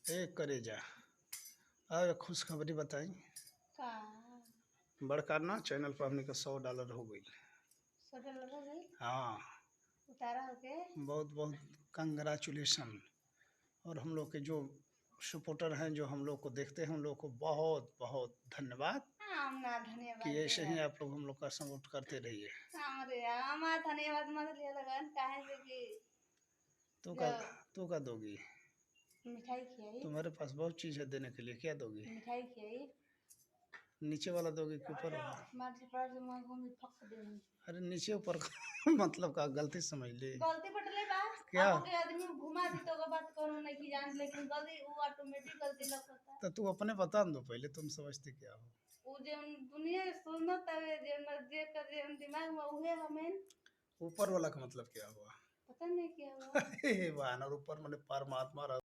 एक करेजा अब एक खुशखबरी बताई। का बड़का ना चैनल पर हमने का $100 हो गई। $100 हो गई। हाँ, उतारा होके बहुत बहुत कंग्रेचुलेशन। और हम लोग के जो सपोर्टर हैं, जो हम लोग को देखते हैं, उन लोग को बहुत बहुत धन्यवाद हम ना धन्यवाद कि ऐसे ही दिया। आप लोग हम लोग का सपोर्ट करते रहिए। अरे हमारा धन्यवाद मत लिया लगन काहे से कि तो का जब तो का दोगी? मिठाई खिलाई। तुम्हारे पास बहुत चीज़ है देने के लिए, क्या दोगी? मिठाई खिलाई नीचे वाला दोगी कि ऊपर वाला? मार से पर से मैं घूम फक दे। अरे नीचे ऊपर का मतलब का गलती समझ ली गलती बटले बा। क्या? अब के आदमी घुमा दी तो बात करो नहीं जान, लेकिन गलती वो ऑटोमेटिक गलती लगता। तो तू अपने बता दो पहले, तुम समझते क्या हो? वो जो दुनिया सुनत है जो जे कर जे दिमाग में उहे हमें ऊपर वाला का मतलब क्या हुआ? पता नहीं क्या हुआ। वानर ऊपर मैंने परमात्मा